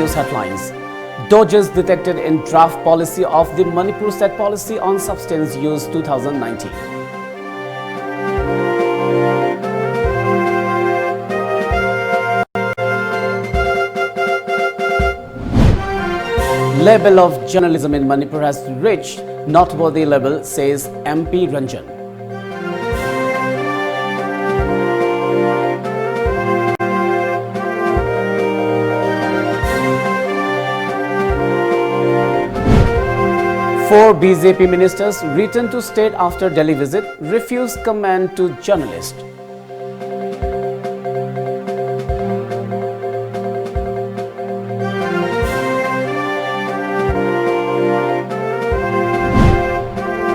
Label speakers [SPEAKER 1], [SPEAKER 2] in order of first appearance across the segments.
[SPEAKER 1] news headlines. Dodges detected in draft policy of the Manipur State Policy on Substance Use 2019. Level of journalism in Manipur has reached noteworthy level, says MP Ranjan. Four BJP ministers returned to state after Delhi visit, refused comment to journalists.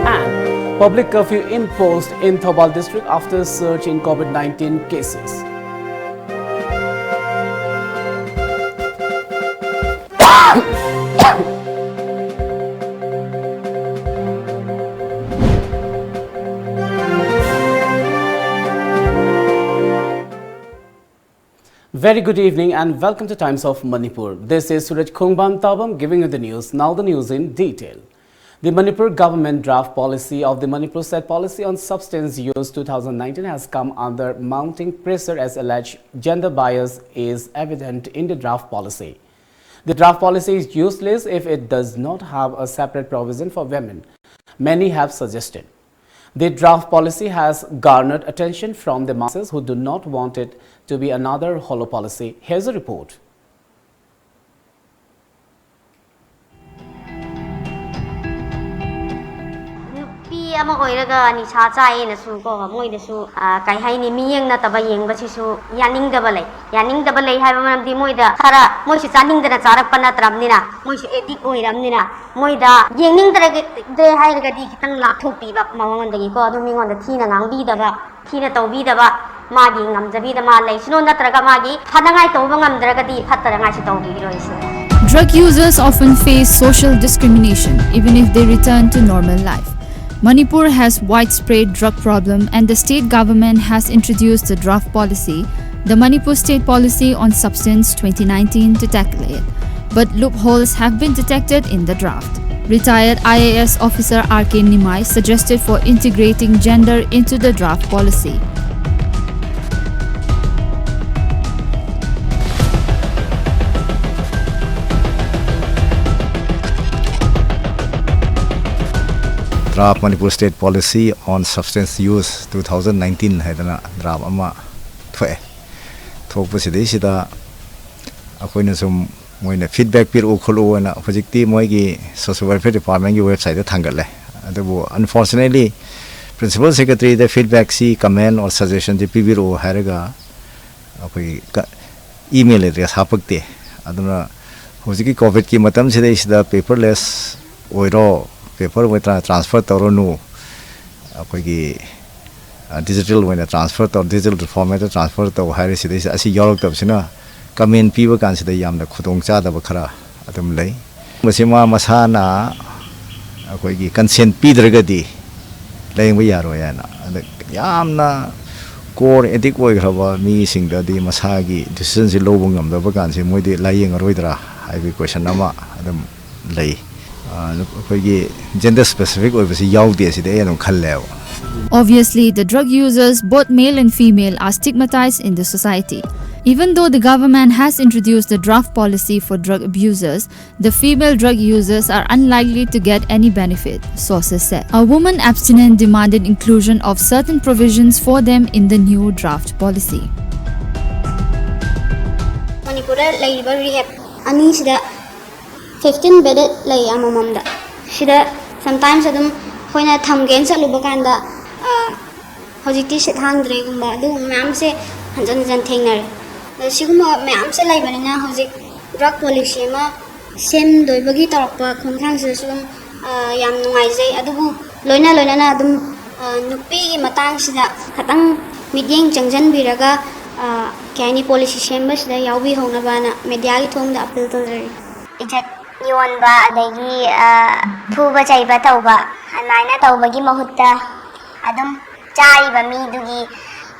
[SPEAKER 1] And public curfew imposed in Thoubal district after surge in COVID-19 cases. Very good evening and welcome to Times of Manipur. This is SURAJ giving you the news. Now the news in detail. The Manipur government draft policy of the Manipur State Policy on Substance Use 2019 has come under mounting pressure as alleged gender bias is evident in the draft policy. The draft policy is useless if it does not have a separate provision for women, many have suggested. The draft policy has garnered attention from the masses who do not want it to be another hollow policy. Here's a report.
[SPEAKER 2] Ama oiraga ni cha chai na su ko moi de su kai hai ni mi yeng na ta ba yeng ba chi su yaning da balai hai ba nam di moi da khara moi si chaning da na charak pana tram ni na moi si edik oiram ni na moi da yeng ning da de hai ga di kitang la thok pi ba ma ngon da gi ko du mi ngon da thi na ngang bi da ba thi na tau bi da ba ma gi ngam ja bi da ma lai sino na tra ga ma gi phada ngai tau ba ngam dra ga di phat tra ngai si tau gi ro isi.
[SPEAKER 3] Drug users often face social discrimination even if they return to normal life. Manipur has widespread drug problem and the state government has introduced the draft policy, the Manipur State Policy on Substance 2019 to tackle it. But loopholes have been detected in the draft. Retired IAS officer R.K. Nimai suggested for integrating gender into the draft policy.
[SPEAKER 4] Draft Manipur State Policy on Substance Use 2019 haidana draft ama thoe thokpa sidai sida akoina sum moina feedback pir ukhulu na hojikti moigi social welfare department gi website ta thangale adabu unfortunately principal secretary the feedback si comment or suggestion de pbro haraga akoi email address hapakte aduna hojiki covid ki matam sidai sida paperless oiro paper with transfer toronu akoigi digital when transfer to digital format transfer to hire sidai asi yorok tabsina comment piba kan sida yamna khudong cha da khara adum lei masima masana akoigi consent pidragadi leng ba yaro yana yamna core ethic oi graba mi singda di masagi decision si lobung ngam da ba kan si moi di layeng roidra ai question ama adum lei gender specific.
[SPEAKER 3] Obviously, the drug users, both male and female, are stigmatized in the society. Even though the government has introduced the draft policy for drug abusers, the female drug users are unlikely to get any benefit, sources said. A woman abstinent demanded inclusion of certain provisions for them in the new draft policy.
[SPEAKER 2] Manipur rehab ani sida 15 bedded lay amamamda sida sometimes adum hoina thamgen chaluba kanda hojikti se thangdre gumba du mam se hanjan jan thengnar siguma mam se lay banina hojik drug policy ma sem doibagi tarpa khonthang se sum yam nungai jai adubu loina na adum nupi gi matang sida khatang meeting changjan biraga kani policy sem ba sida yaubi hona bana media gi thongda appeal tore Yonba adagi thuba chaiba tauba anaina taubagi mahutta adum chaiba mi dugi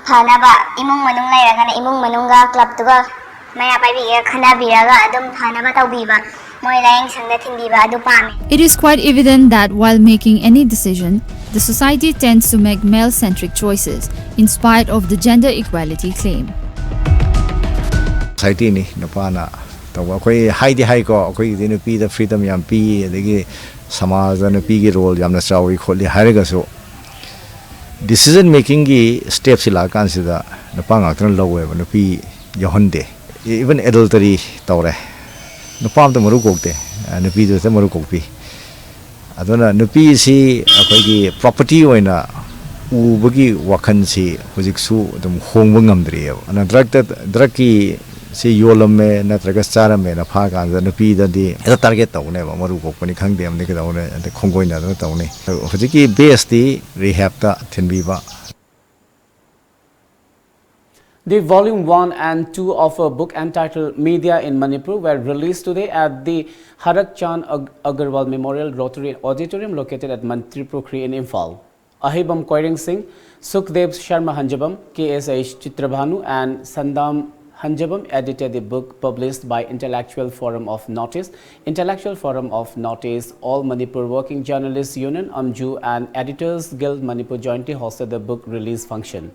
[SPEAKER 2] phanaba imung manung lairagana imung manunga club tuga maya paibiga khanabiraga adum phanaba tawbiba moi laying sangda thingbiba adu pame.
[SPEAKER 3] It is quite evident that while making any decision, the society tends to make male-centric choices in spite of the gender equality claim.
[SPEAKER 4] Society ni nupana tawa koi haidi hai ko koi dinu pi the freedom yam pi adegi samaj na pi gi role yamna chawi kholi haraga so decision making gi steps ila kan sida nupa nga tran lowe ba nupi yohonde even adultery tawre nupa am to maru kokte nupi do se maru kokpi adona nupi si akoi gi property oina ubagi wakhan si hojik su dum hongba ngamdri ana drug ki si yolam me na traga chara me na pha kan da nupi da di eta target taw ne ba maru kokpani khangde am ne ka daw ne ante khongoi na da taw ne hojik ki base di rehab ta thinbi ba.
[SPEAKER 1] The volume 1 and 2 of a book entitled Media in Manipur were released today at the Harak Chand Agarwal Memorial Rotary Auditorium located at Manipuri in Imphal. Ahibam Koiring Singh, Sukhdev Sharma Hanjabam, KSH Chitrabhanu and Sandam Hanjabam edited the book published by Intellectual Forum of Notice. Intellectual Forum of Notice, All Manipur Working Journalists Union, AMJU and Editors Guild Manipur jointly hosted the book release function.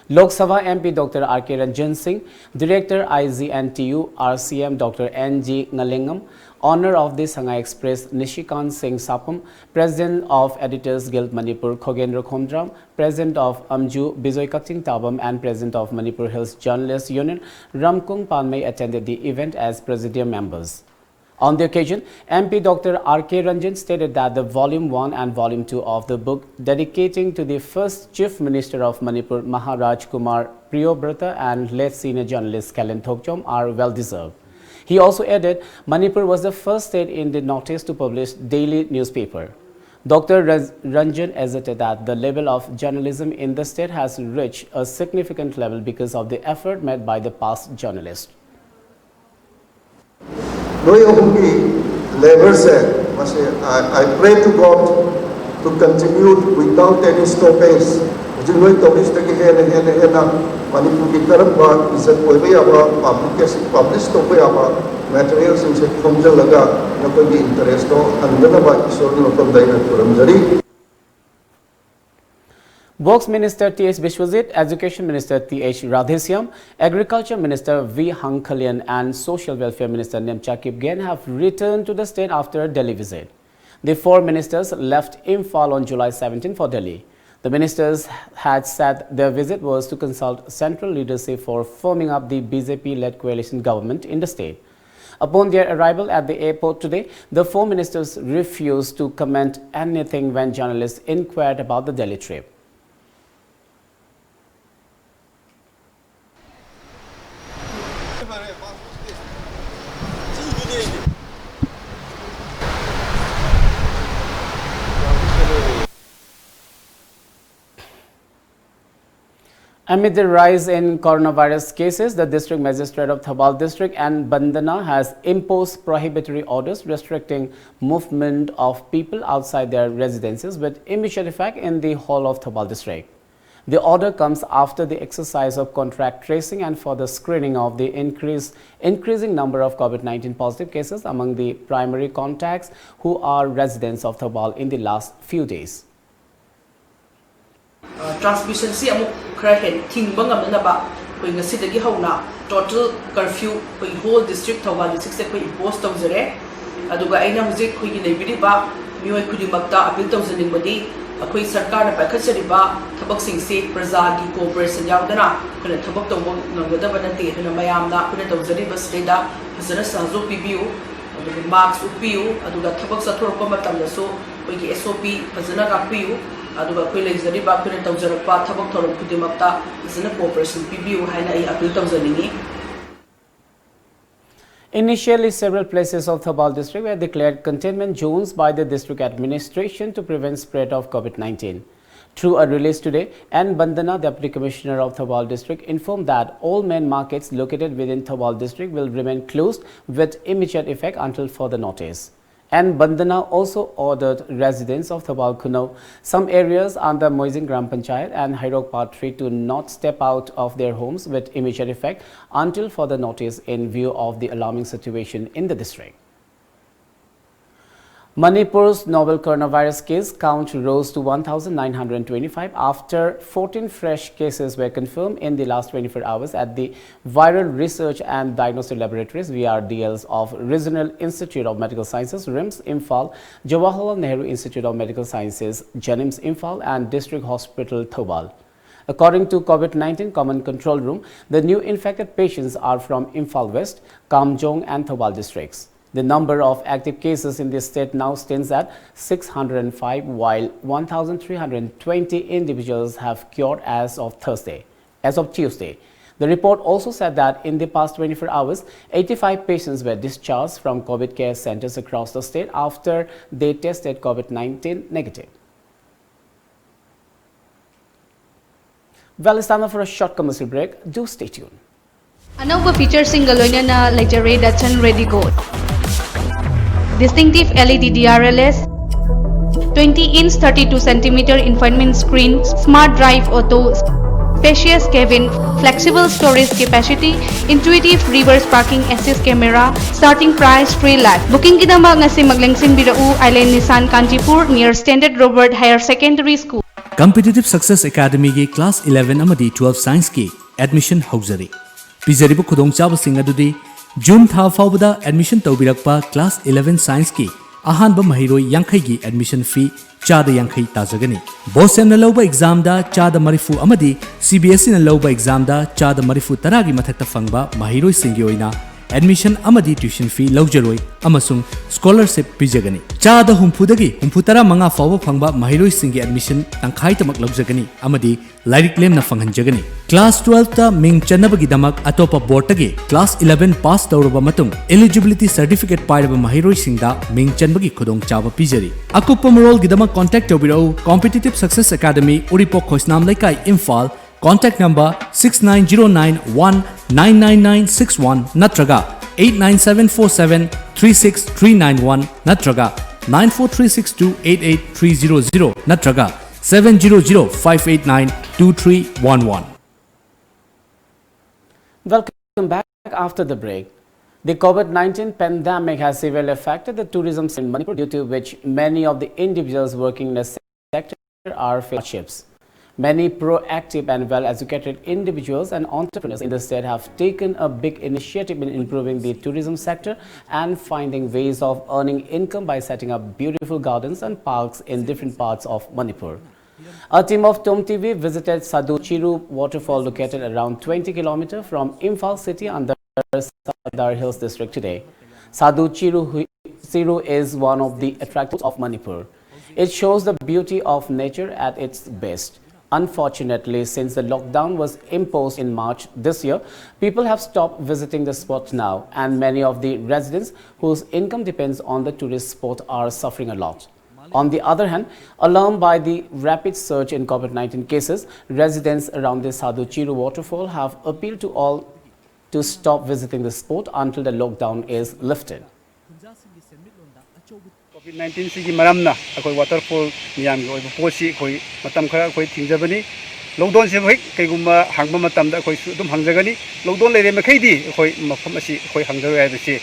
[SPEAKER 1] Lok Sabha MP Dr. R.K. Ranjan Singh, Director IGNTU RCM Dr. N.G. Ngalingam, Honor of the Sangha Express Nishikant Singh Sapam, President of Editors Guild Manipur Khogendra Khomdram, President of AMJU Bijoy Kakching Tabam and President of Manipur Hills Journalists Union Ramkung Panmay attended the event as Presidium members. On the occasion, MP Dr. R.K. Ranjan stated that the Volume 1 and Volume 2 of the book dedicating to the first Chief Minister of Manipur, Maharaj Kumar Priyobrata and late senior journalist Kalen Thokchom are well deserved. He also added, Manipur was the first state in the Notice to publish daily newspaper. Dr. Ranjan asserted that the level of journalism in the state has reached a significant level because of the effort made by the past journalists.
[SPEAKER 5] I pray to God to continue without any stoppage. Materials in interest
[SPEAKER 1] Works Minister T.H. Bishwajit, Education Minister T.H. Radhesyam, Agriculture Minister V. Hankhalian and Social Welfare Minister Nemcha Kipgen have returned to the state after a Delhi visit. The four ministers left Imphal on July 17 for Delhi. The ministers had said their visit was to consult central leadership for forming up the BJP-led coalition government in the state. Upon their arrival at the airport today, the four ministers refused to comment anything when journalists inquired about the Delhi trip. Amid the rise in coronavirus cases, the District Magistrate of Thabal District and Bandana has imposed prohibitory orders restricting movement of people outside their residences with immediate effect in the whole of Thabal District. The order comes after the exercise of contact tracing and for the screening of the increasing number of COVID-19 positive cases among the primary contacts who are residents of Thabal in the last few days.
[SPEAKER 6] Transmission si amuk khara hen thingba ngamnaba koi ngasi dagi hauna total curfew koi whole district Thawal district se koi impose tawjare aduga aina hujik koi gi leibiri ba mioi khudimakta appeal tawjaning badi akoi sarkar na pakhachariba thabak sing se praja gi cooperation yaudana khana thabak tawba ngamgada banate hena mayamna khuna tawjari basreda hazara sajo pibiu aduga marks upiu aduga thabak sathorpa matamda so koi gi SOP hazana rakpiu aduga koi leizariba khuna tawjarpa thabak thorom khudimakta hazana cooperation pibiu haina ai appeal tawjaningi.
[SPEAKER 1] Initially, several places of Thabal district were declared containment zones by the district administration to prevent spread of COVID-19. Through a release today, N. Bandana, Deputy Commissioner of Thabal district, informed that all main markets located within Thabal district will remain closed with immediate effect until further notice. And Bandana also ordered residents of Thawal Kunau, some areas under Moizing Gram Panchayat and Hairok Part 3 to not step out of their homes with immediate effect until further notice in view of the alarming situation in the district. Manipur's novel coronavirus case count rose to 1,925 after 14 fresh cases were confirmed in the last 24 hours at the Viral Research and Diagnostic Laboratories VRDLs of Regional Institute of Medical Sciences RIMS Imphal, Jawaharlal Nehru Institute of Medical Sciences Janims Imphal and District Hospital Thawal. According to COVID-19 Common Control Room, the new infected patients are from Imphal West, Kamjong and Thawal districts. The number of active cases in this state now stands at 605, while 1,320 individuals have cured as of Tuesday. The report also said that in the past 24 hours, 85 patients were discharged from COVID care centers across the state after they tested COVID-19 negative. Well, it's time for a short commercial break. Do stay tuned.
[SPEAKER 7] Another feature single na Lecture Datsun Ready Gold. Distinctive LED DRLS, 20-inch 32cm infotainment screen, smart drive auto, spacious cabin, flexible storage capacity, intuitive reverse parking assist camera, starting price 3 lakh. Booking kidamag ngasi maglengsin birau Island Nissan Kanchipur near Standard Robert Higher Secondary School.
[SPEAKER 8] Competitive Success Academy ki Class 11 amadi 12 Science ki admission hauzari. Pizaribu khudong chabasing adudi June tha faubada admission taubirakpa Class 11 Science ki ahanba mahiroi yankhai gi admission fee chada yankhai tajagani. Bosem na lauba exam da chada marifu amadi CBSE na lauba exam da chada marifu taragi mathakta fangba mahiroi singi oina admission amadi tuition fee laujaroi amasung scholarship pijagani. Chada humphudagi humphutara manga fauba fangba mahiroi singi admission tangkhai tamak laujagani amadi lairik lem na fanghanjagani. Class 12 ta ming chanabagi damak atopa board tagi Class 11 pass tawraba matung eligibility certificate pairaba mahiroi singda ming chanbagi khudong chaba pijari. Akupa marol gidamak contact tawbirau Competitive Success Academy Uripok Khoisnam Laikai Imphal. Contact number 6909199961 natraga 89747 natraga 9436288300 natraga 700-589-2311.
[SPEAKER 1] Welcome back after the break. The COVID-19 pandemic has severely affected the tourism in Manipur, due to which many of the individuals working in the sector are facing hardships. Many proactive and well-educated individuals and entrepreneurs in the state have taken a big initiative in improving the tourism sector and finding ways of earning income by setting up beautiful gardens and parks in different parts of Manipur. A team of TOMTV visited Sadhu Chiru waterfall located around 20 km from Imphal city under Sadar Hills district today. Sadhu Chiru is one of the attractions of Manipur. It shows the beauty of nature at its best. Unfortunately, since the lockdown was imposed in March this year, people have stopped visiting the spot now, and many of the residents whose income depends on the tourist spot are suffering a lot. On the other hand, alarmed by the rapid surge in COVID-19 cases, residents around the Sadhu Chiru waterfall have appealed to all to stop visiting the spot until the lockdown is lifted.
[SPEAKER 9] COVID-19 sigi maramna akoi waterfall miyam gi oiba posi khoi matam khara khoi thingjabani lockdown se hoi kaigumba hangba matam da khoi dum hangjagani lockdown leire makhai di khoi mafam asi khoi hangjaru ai bisi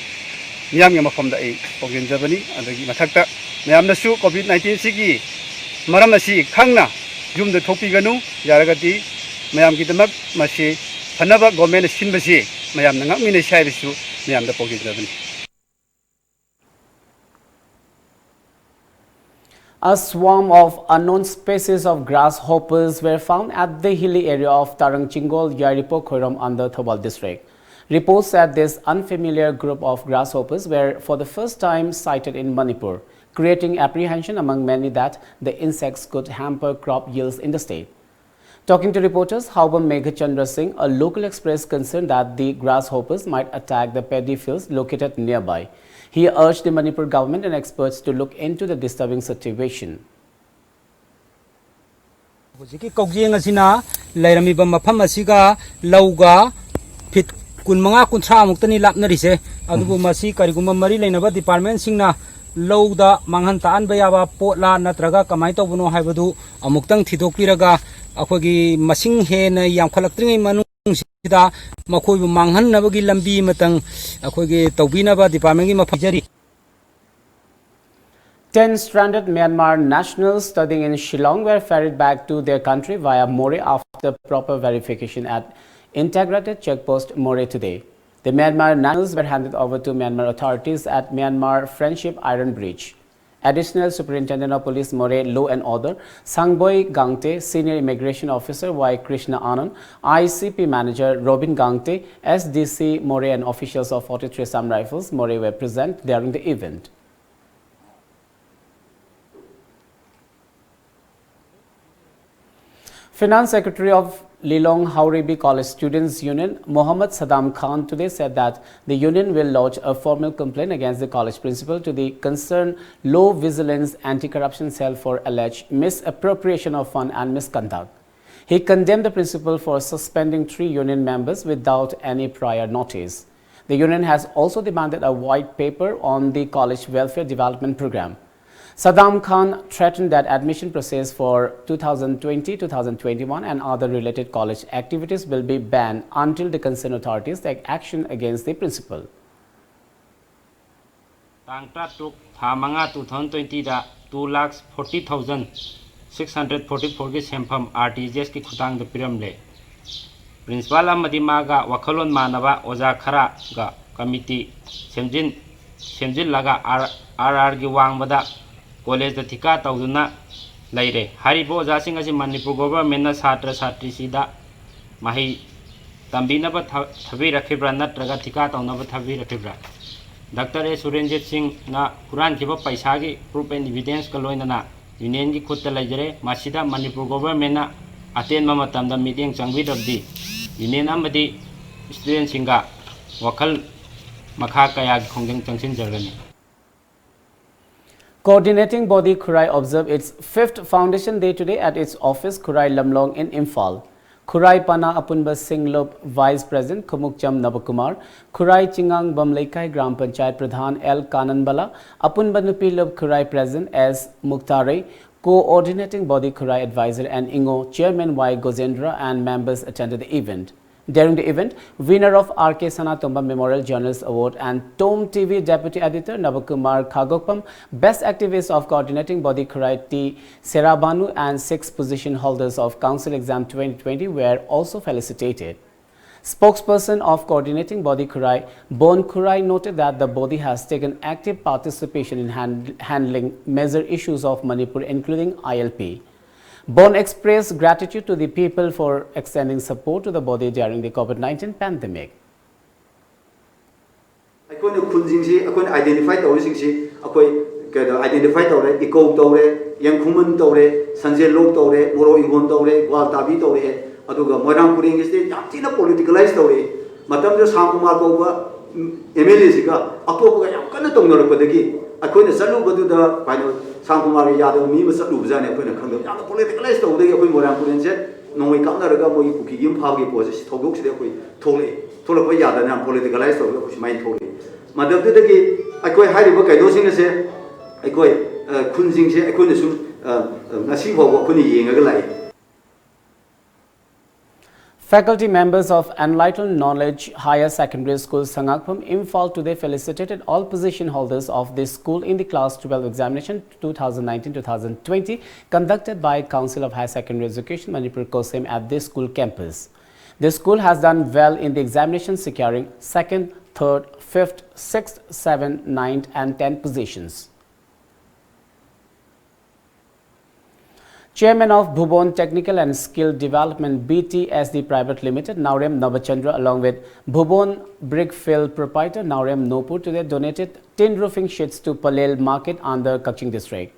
[SPEAKER 9] miyam gi mafam da ai poginjabani adagi mathakta miyamna su COVID-19 sigi maram asi khangna jum da thopi ganu yaragati miyam gi damak masi phanaba government sinbasi miyam na ngakmine sai bisu miyam da poginjabani.
[SPEAKER 1] A swarm of unknown species of grasshoppers were found at the hilly area of Tarangchingol, Yaripo, Khoiram under Thawal district. Reports said this unfamiliar group of grasshoppers were for the first time sighted in Manipur, creating apprehension among many that the insects could hamper crop yields in the state. Talking to reporters, Haubam Meghachandra Singh, a local expressed concern that the grasshoppers might attack the paddy fields located nearby. He urged the Manipur government and experts to look into the disturbing situation.
[SPEAKER 10] Hojiki Kogjing asina lairamiba mafam asiga lauga fit kunmanga kuntra muktani lapnarise adubu masi kariguma mari lainaba department singna ꯂꯧꯗ ꯃꯥꯡꯍꯟ ꯇꯥꯍꯟꯕ ꯌꯥꯕ ꯄꯣꯠꯂꯥ ꯅꯠꯇ꯭ꯔꯒ ꯀꯃꯥꯏꯅ ꯇꯧꯕꯅꯣ ꯍꯥꯏꯕꯗꯨ ꯑꯃꯨꯛꯇꯪ ꯊꯤꯗꯣꯛꯄꯤꯔꯒ ꯑꯩꯈꯣꯏꯒꯤ ꯃꯁꯤꯡ ꯍꯦꯟꯅ ꯌꯥꯝꯈꯠꯂꯛꯇ꯭ꯔꯤꯉꯩ ꯃꯅꯨꯡꯁꯤꯗ ꯃꯈꯣꯏꯕꯨ ꯃꯥꯡꯍꯟꯅꯕꯒꯤ ꯂꯝꯕꯤ ꯑꯃꯇꯪ ꯑꯩꯈꯣꯏꯒꯤ ꯇꯧꯕꯤꯅꯕ ꯗꯤꯄꯥꯔꯠꯃꯦꯟꯒꯤ ꯃꯐꯝꯖꯔꯤ
[SPEAKER 1] 10 stranded Myanmar nationals studying in Shillong were ferried back to their country via Moreh after proper verification at Integrated Checkpost Moreh today. The Myanmar nationals were handed over to Myanmar authorities at Myanmar Friendship Iron Bridge. Additional Superintendent of Police Moreh Law and Order Sangboy Gangte, Senior Immigration Officer Y. Krishna Anand, ICP Manager Robin Gangte, SDC Moreh and officials of 43 Assam Rifles Moreh were present during the event. Finance Secretary of Lilong Hauribi College Students Union, Mohammad Saddam Khan, today said that the union will lodge a formal complaint against the college principal to the concerned Low Vigilance Anti-Corruption Cell for alleged misappropriation of fund and misconduct. He condemned the principal for suspending 3 union members without any prior notice. The union has also demanded a white paper on the college welfare development program. Saddam Khan threatened that admission process for 2020-2021 and other related college activities will be banned until the concerned authorities take action against the principal.
[SPEAKER 11] Tang Tatuk Thamanga 2020 da 2,40,644 ki sempam RTGS ki khutang da piram le. Principal amadi maga wakhalon manaba oja khara ga committee semjin laga RR gi wangbada College the Thika Tauduna Laire. Haribo Zasing as Manipur government Satra Satrisida Mahi Tambina Tavira Kibra Natraga Thika Taunava Tavira Kibra. Dr. Surenjit Singh na Kuran Kiba Paisagi proof and evidence Kaloinana Union Kutta Lajere Masida Manipur government Aten Mamatam the meeting Sangwid of the Union Amadi student Singa Wakal Makakaya Konging Changshin Jargani.
[SPEAKER 1] Coordinating body Kurai observed its 5th foundation day today at its office Kurai Lamlong in Imphal. Kurai Pana Apunba Singlop Vice President Kumukcham Nabakumar, Kurai Chingang Bamleikai Gram Panchayat Pradhan L Kananbala, Apunba Nupilop Kurai President S Muktare, Coordinating Body Kurai Advisor and Ingo Chairman Y Gozendra and members attended the event. During the event, winner of RK Sanatomba Memorial Journalist Award and TOMTV Deputy Editor Navakumar Khagokpam, Best Activist of Coordinating Body Kurai T. Serabanu and 6 position holders of Council Exam 2020 were also felicitated. Spokesperson of Coordinating Body Kurai, Bon Kurai, noted that the body has taken active participation in handling major issues of Manipur, including ILP. Bon expressed gratitude to the people for extending support to the body during the COVID-19 pandemic.
[SPEAKER 12] I identify eco young woman Sanjay Lok Moro Igon Waltabi Aduga Moram Puring is the politicalized Madame de Samkumar Emilisiga, Apoka Kanatongi. I couldn't salute to the final Samkumar Yadu, me was a Luzan, I couldn't come to politicalized over the Moram Purin said, no, we can't let go, you could give Pagi poses, Togux, Tolly Yadan and politicalized over which my Tolly. Madame de Gate, I quite highly book, I don't think I say, I quite couldn't sing, I couldn't assume Nasibo, what couldn't ying a light.
[SPEAKER 1] Faculty members of Enlightened Knowledge Higher Secondary School Sangakpam Imphal today felicitated all position holders of this school in the Class 12 examination 2019-2020 conducted by Council of Higher Secondary Education Manipur COSEM at this school campus. The school has done well in the examination, securing 2nd, 3rd, 5th, 6th, 7th, 9th and 10th positions. Chairman of Bhubon Technical and Skill Development BTSD Private Limited, Naurem Navachandra, along with Bhubon Brickfield proprietor Naurem Nopur, today donated tin roofing sheets to Palel Market under Kaching district.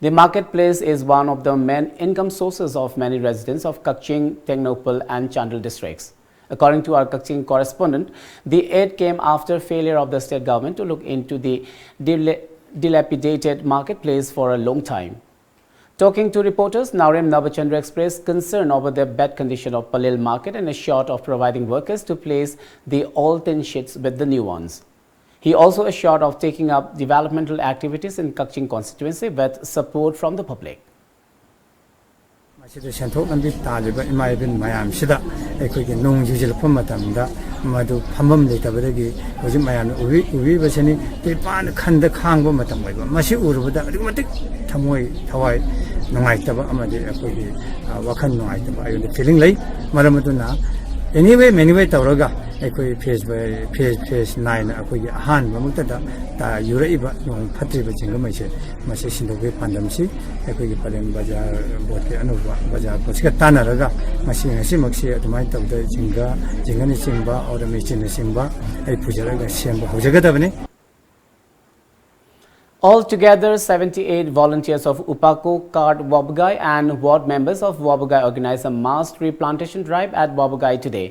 [SPEAKER 1] The marketplace is one of the main income sources of many residents of Kaching, Tengnopal and Chandel districts. According to our Kaching correspondent, the aid came after failure of the state government to look into the dilapidated marketplace for a long time. Talking to reporters, Naurem Navachandra expressed concern over the bad condition of Palel market and assured of providing workers to place the old tin sheets with the new ones. He also assured of taking up developmental activities in Kaching constituency with support from the public.
[SPEAKER 13] ꯃꯁꯤꯗ ꯁꯦꯟꯊꯣꯛ ꯂꯝꯕꯤ ꯇꯥꯜꯂꯤꯕ ꯏꯃꯥ ꯏꯕꯦꯟ ꯃꯌꯥꯝꯁꯤꯗ ꯑꯩꯈꯣꯏꯒꯤ ꯅꯣꯡ ꯌꯨꯖꯤꯜꯂꯛꯄ ꯃꯇꯝꯗ ꯃꯗꯨ ꯐꯝꯐꯝ ꯂꯩꯇꯕꯗꯒꯤ ꯍꯧꯖꯤꯛ ꯃꯌꯥꯝꯅ ꯎꯕꯤꯕꯁꯤꯅꯤ ꯇ꯭ꯔꯤꯄꯥꯟ ꯈꯟꯗ ꯈꯥꯡꯕ ꯃꯇꯝ ꯑꯣꯏꯕ ꯃꯁꯤ ꯎꯔꯨꯕꯗ ꯑꯗꯨꯛꯀꯤ ꯃꯇꯤꯛ ꯊꯋꯥꯏ ꯅꯨꯡꯉꯥꯏꯇꯕ ꯑꯃꯗꯤ ꯑꯩꯈꯣꯏꯒꯤ ꯋꯥꯈꯜ ꯅꯨꯡꯉꯥꯏꯇꯕ ꯑꯩꯉꯣꯟꯗ ꯐꯤꯂꯤꯡ ꯂꯩ ꯃꯔꯝ ꯑꯗꯨꯅ anyway ꯃꯦꯅꯤꯋꯦ ꯇꯧꯔꯒ ꯑꯩꯈꯣꯏ ꯐꯦꯁ 9 ꯑꯩꯈꯣꯏꯒꯤ ꯑꯍꯥꯟꯕ ꯃꯛꯇꯗ ꯌꯨꯔꯛꯏꯕ ꯅꯣꯡ ꯐꯠꯇ꯭ꯔꯤꯕ ꯆꯤꯡꯒꯃꯩꯁꯦ ꯃꯁꯤ ꯁꯤꯟꯗꯣꯛꯄꯒꯤ ꯄꯥꯟꯗꯝꯁꯤ ꯑꯩꯈꯣꯏꯒꯤ ꯄꯂꯦꯝ ꯕꯖꯥꯔ ꯕꯣꯠꯀꯤ ꯑꯅꯧꯕ ꯕꯖꯥꯔ ꯕꯣꯠꯁꯤꯒ ꯇꯥꯟꯅꯔꯒ ꯃꯁꯤ ꯉꯁꯤꯃꯛꯁꯤ ꯑꯗꯨꯃꯥꯏꯅ ꯇꯧꯗ ꯖꯤꯡꯒꯅ ꯆꯤꯡꯕ ꯑꯣꯔ ꯃꯦꯆꯤꯟꯅ ꯆꯤꯡꯕ ꯑꯩ ꯄꯨꯖꯔꯒ ꯁꯦꯝꯕ ꯍꯧꯖꯒꯗꯕꯅꯤ.
[SPEAKER 1] Altogether, 78 volunteers of Upako, Card, Wabugai and ward members of Wabugai organized a mass tree plantation drive at Wabugai today.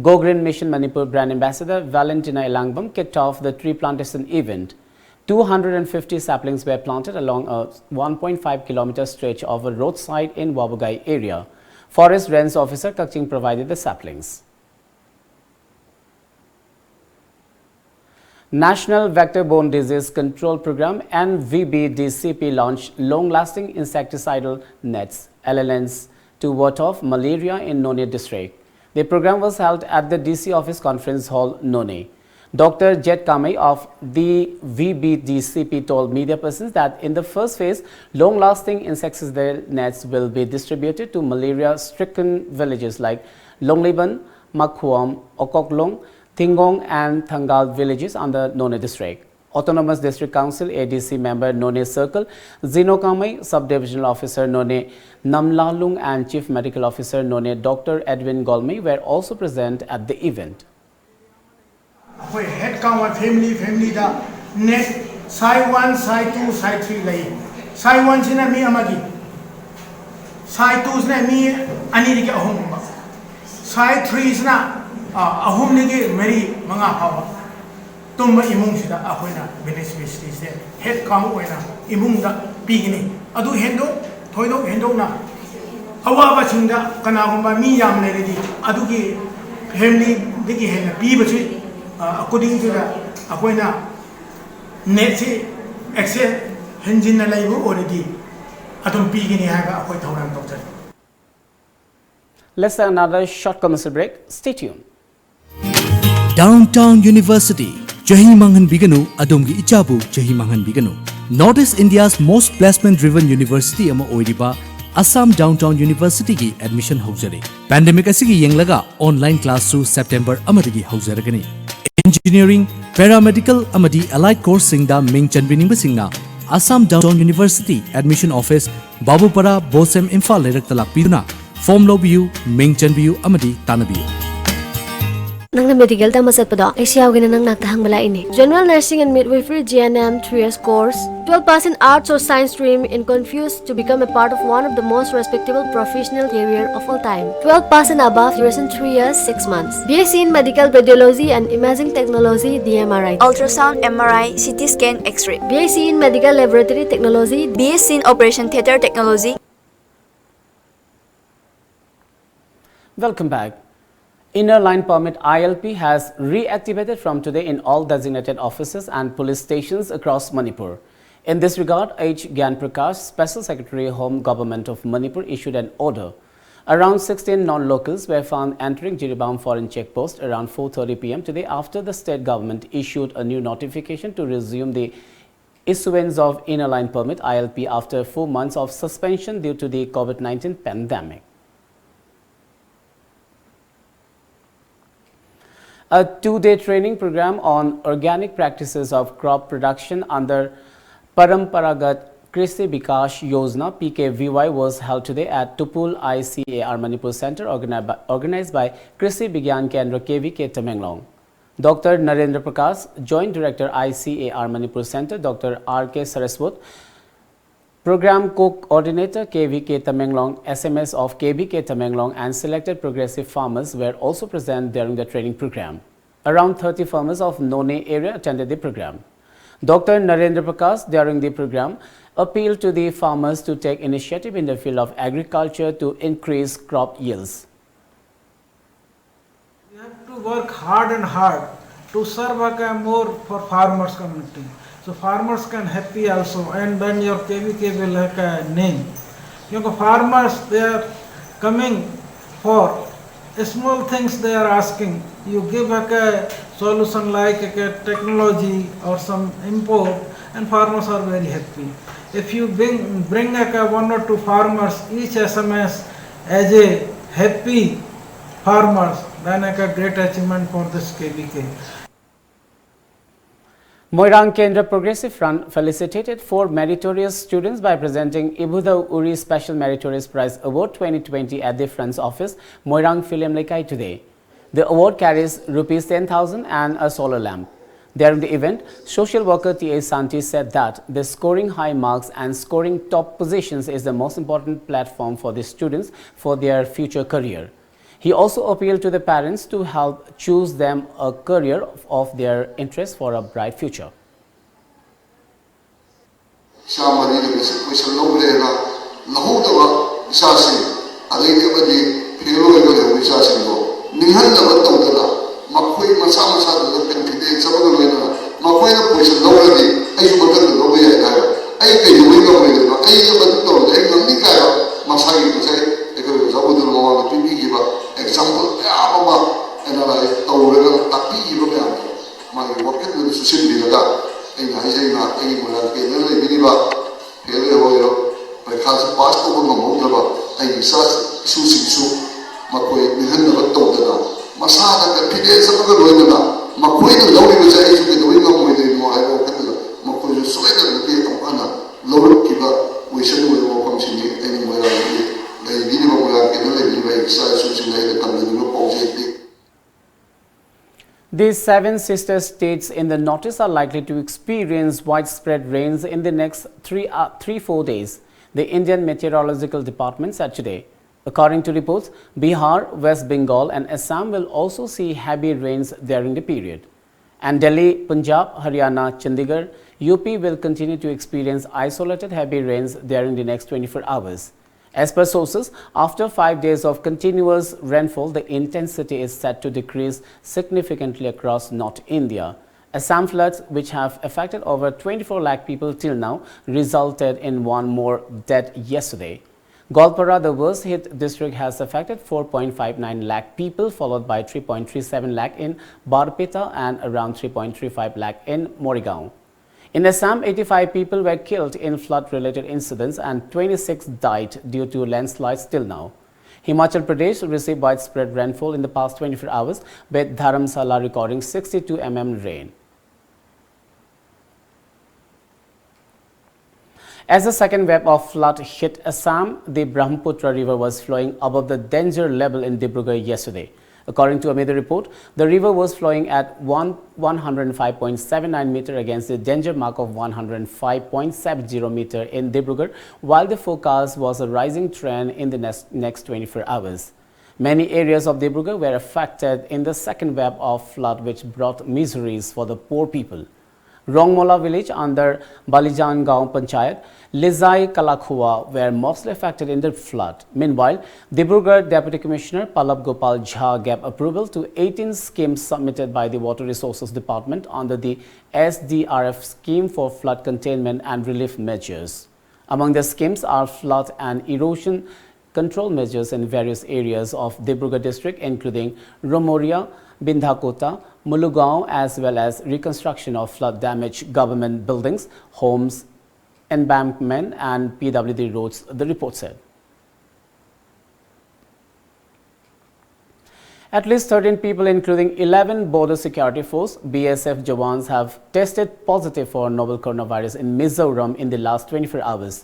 [SPEAKER 1] Go Green Mission Manipur brand ambassador Valentina Elangbam kicked off the tree plantation event. 250 saplings were planted along a 1.5 kilometer stretch of a roadside in Wabugai area. Forest Range Officer Kaching provided the saplings. National Vector-Borne Disease Control Program NVBDCP launched long-lasting insecticidal nets (LLNs) to ward off malaria in None district. The program was held at the DC Office Conference Hall, None. Dr. Jet Kamei of the VBDCP told media persons that in the first phase, long-lasting insecticidal nets will be distributed to malaria-stricken villages like Longliban, Makhuam, Okoklong, Tingong and Thangal villages under None district. Autonomous District Council ADC member None Circle, Zino Kamai, Subdivisional Officer None Namlalung and Chief Medical Officer None Dr. Edwin Golmi were also present at the event.
[SPEAKER 14] Head count family da net side 1, side 2, side 3 lay. Side 1 sina mi amagi. Side 2 sina mi ani ke ahum. Side 3 sina ahum nige meri mga hawa. Tumba imung sida ahoina beneficiaries de head count oina imung da pigini. Adu hendo na. Awa ba chinda kana gumba mi yam ne redi. Adu ki family digi hena pi bachi according to the ahoina net excel engine na laibu already. Adum pigini haga ahoi thauran doctor.
[SPEAKER 1] Let's have another short commercial break. Stay tuned.
[SPEAKER 8] Downtown University Chahi Mangan Biganu Adumgi Ichabu Chahi Mangan Biganu. Northeast India's most placement driven university ama oiriba Assam Downtown University ki admission houzare. Pandemic asigi yenglaga online class su September amadagi houzaragani. Engineering, paramedical amadi allied course singda ming chanbining singna Assam Downtown University admission office Babupara Bosem Imphal lerak talak piduna form lobiyu ming chanbiyu amadi tanabiyu.
[SPEAKER 15] Nang medical ta masatpado Asia gina nang naktahang bala ini. General Nursing and Midwifery GNM 3 years course. 12% arts or science stream in confused to become a part of one of the most respectable professional career of all time. 12% above duration 3 years 6 months. BSc in Medical Radiology and Imaging Technology DMRI.
[SPEAKER 16] Ultrasound, MRI, CT scan, X-ray.
[SPEAKER 15] BSc in Medical Laboratory Technology.
[SPEAKER 16] BSc in Operation Theatre Technology.
[SPEAKER 1] Welcome back. Inner Line Permit ILP has reactivated from today in all designated offices and police stations across Manipur. In this regard, H. Gyan Prakash, Special Secretary Home Government of Manipur, issued an order. Around 16 non-locals were found entering Jiribam foreign checkpost around 4:30 p.m. today after the state government issued a new notification to resume the issuance of Inner Line Permit ILP after 4 months of suspension due to the COVID-19 pandemic. A 2-day training program on organic practices of crop production under Paramparagat Krishi Bikash Yojana PKVY was held today at Tupul ICAR Manipur Center organized by Krishi Vigyan Kendra KVK Tamenglong. Dr. Narendra Prakash, Joint Director ICAR Manipur Center, Dr. R.K. Saraswat, Program Co-Coordinator KVK Tamenglong, SMS of KVK Tamenglong and selected progressive farmers were also present during the training program. Around 30 farmers of None area attended the program. Dr. Narendra Prakash during the program appealed to the farmers to take initiative in the field of agriculture to increase crop yields.
[SPEAKER 14] We have to work hard and hard
[SPEAKER 17] to serve more for farmers community. So farmers can happy also, and then your KVK will have a name. Farmers, they are coming for small things they are asking. You give a solution like a technology or some import, and farmers are very happy. If you bring one or two farmers each SMS as a happy farmers, then a great achievement for this KVK.
[SPEAKER 1] Moirang Kendra Progressive Front felicitated 4 meritorious students by presenting Ibuda Uri Special Meritorious Prize Award 2020 at the Front's office, Moirang Film Lekai today. The award carries Rs 10,000 and a solar lamp. During the event, social worker T.A. Santi said that the scoring high marks and scoring top positions is the most important platform for the students for their future career. He also appealed to the parents to help choose them a career of their interest for a bright future. These 7 sister states in the notice are likely to experience widespread rains in the next 3-4 days, the Indian Meteorological Department said today. According to reports, Bihar, West Bengal and Assam will also see heavy rains during the period. And Delhi, Punjab, Haryana, Chandigarh, UP will continue to experience isolated heavy rains during the next 24 hours. As per sources, after 5 days of continuous rainfall, the intensity is set to decrease significantly across North India. Assam floods, which have affected over 24 lakh people till now, resulted in 1 more death yesterday. Golpara, the worst hit district, has affected 4.59 lakh people, followed by 3.37 lakh in Barpeta and around 3.35 lakh in Morigaon. In Assam, 85 people were killed in flood-related incidents and 26 died due to landslides till now. Himachal Pradesh received widespread rainfall in the past 24 hours, with Dharamsala recording 62 mm rain. As the second wave of flood hit Assam, the Brahmaputra river was flowing above the danger level in Dibrugarh yesterday. According to a media report, the river was flowing at 105.79 meter against the danger mark of 105.70 meter in Dibrugarh, while the forecast was a rising trend in the next 24 hours. Many areas of Dibrugarh were affected in the second wave of flood, which brought miseries for the poor people. Rongmola village under Balijan Gaon Panchayat, Lizai Kalakhua were mostly affected in the flood. Meanwhile, Dibrugarh Deputy Commissioner Pallab Gopal Jha gave approval to 18 schemes submitted by the Water Resources Department under the SDRF scheme for flood containment and relief measures. Among the schemes are flood and erosion control measures in various areas of Dibrugarh district, including Romoria, Bindhakota, Mulugaon, as well as reconstruction of flood-damaged government buildings, homes, embankment and PWD roads, the report said. At least 13 people, including 11 border security force BSF Jawans, have tested positive for novel coronavirus in Mizoram in the last 24 hours,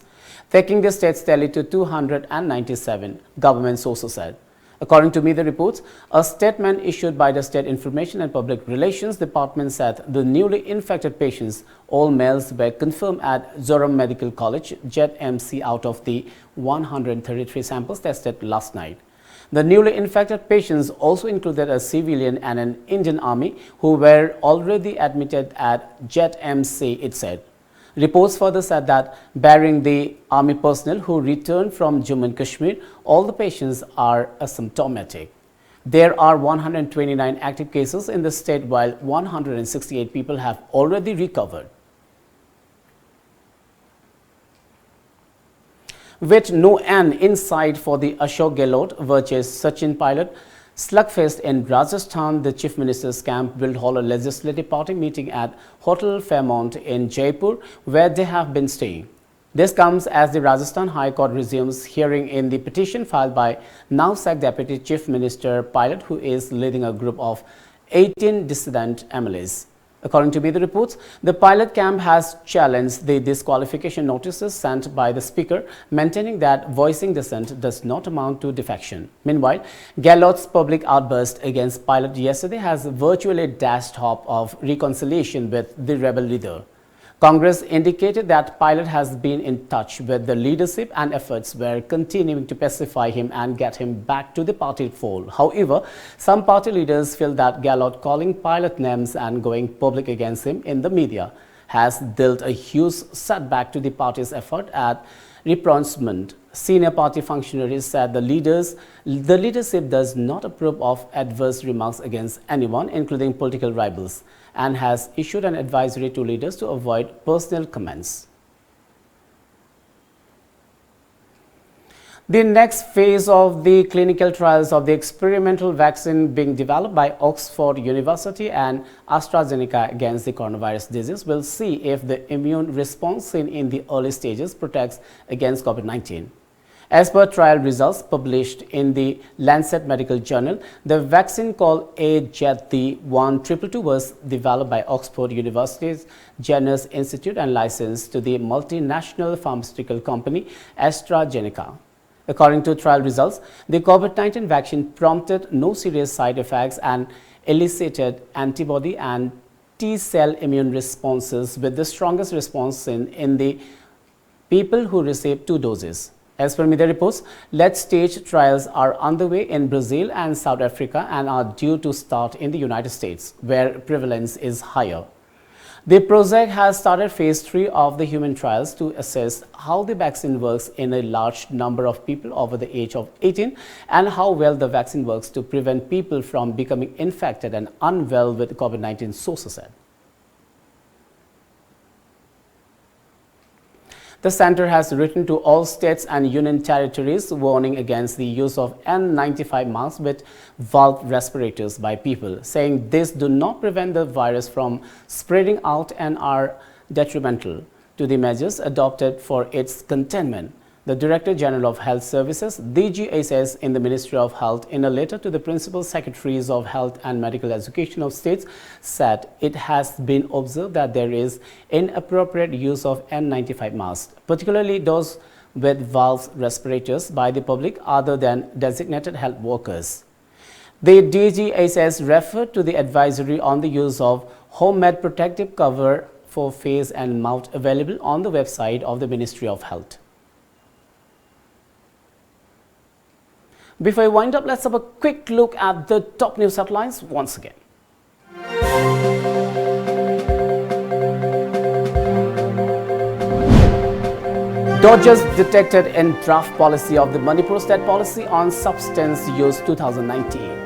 [SPEAKER 1] taking the state's tally to 297, government sources said. According to media reports, a statement issued by the State Information and Public Relations Department said the newly infected patients, all males, were confirmed at Zoram Medical College, JET-MC, out of the 133 samples tested last night. The newly infected patients also included a civilian and an Indian Army who were already admitted at JET-MC, it said. Reports further said that, barring the Army personnel who returned from Jammu and Kashmir, all the patients are asymptomatic. There are 129 active cases in the state, while 168 people have already recovered. With no end in sight for the Ashok Gehlot versus Sachin pilot slugfest in Rajasthan, the Chief Minister's camp will hold a legislative party meeting at Hotel Fairmont in Jaipur, where they have been staying. This comes as the Rajasthan High Court resumes hearing in the petition filed by now-sacked Deputy Chief Minister pilot, who is leading a group of 18 dissident MLAs. According to media reports, the pilot camp has challenged the disqualification notices sent by the Speaker, maintaining that voicing dissent does not amount to defection. Meanwhile, Gehlot's public outburst against pilot yesterday has virtually dashed hope of reconciliation with the rebel leader. Congress indicated that pilot has been in touch with the leadership and efforts were continuing to pacify him and get him back to the party fold. However, some party leaders feel that Gehlot calling pilot names and going public against him in the media has dealt a huge setback to the party's effort at repronouncement. Senior party functionaries said the leadership does not approve of adverse remarks against anyone, including political rivals, and has issued an advisory to leaders to avoid personal comments. The next phase of the clinical trials of the experimental vaccine being developed by Oxford University and AstraZeneca against the coronavirus disease will see if the immune response seen in the early stages protects against COVID-19. As per trial results published in the Lancet Medical Journal, the vaccine called AZD1222 was developed by Oxford University's Jenner Institute and licensed to the multinational pharmaceutical company AstraZeneca. According to trial results, the COVID-19 vaccine prompted no serious side effects and elicited antibody and T-cell immune responses, with the strongest response seen in the people who received 2 doses. As per media reports, late-stage trials are underway in Brazil and South Africa and are due to start in the United States, where prevalence is higher. The project has started phase 3 of the human trials to assess how the vaccine works in a large number of people over the age of 18 and how well the vaccine works to prevent people from becoming infected and unwell with COVID-19, sources said. The center has written to all states and union territories warning against the use of N95 masks with valve respirators by people, saying these do not prevent the virus from spreading out and are detrimental to the measures adopted for its containment. The Director General of Health Services, DGHS, in the Ministry of Health, in a letter to the Principal Secretaries of Health and Medical Education of states, said it has been observed that there is inappropriate use of N95 masks, particularly those with valve respirators, by the public other than designated health workers. The DGHS referred to the advisory on the use of homemade protective cover for face and mouth available on the website of the Ministry of Health. Before we wind up, let's have a quick look at the top news headlines once again. Dodgers detected in draft policy of the Manipur State Policy on Substance Use 2019.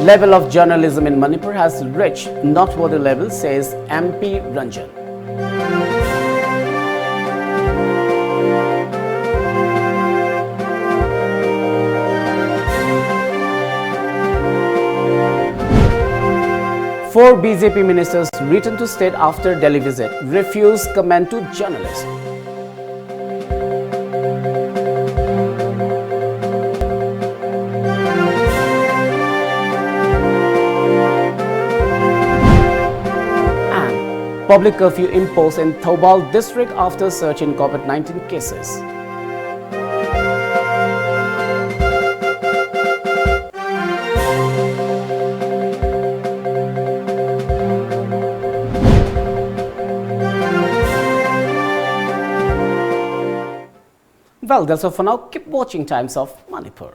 [SPEAKER 1] Level of journalism in Manipur has reached noteworthy level, says MP Ranjan. Four BJP ministers return to state after Delhi visit, refuse comment to journalists. Public curfew imposed in Thoubal district after surge in COVID-19 cases. Well, that's all for now. Keep watching Times of Manipur.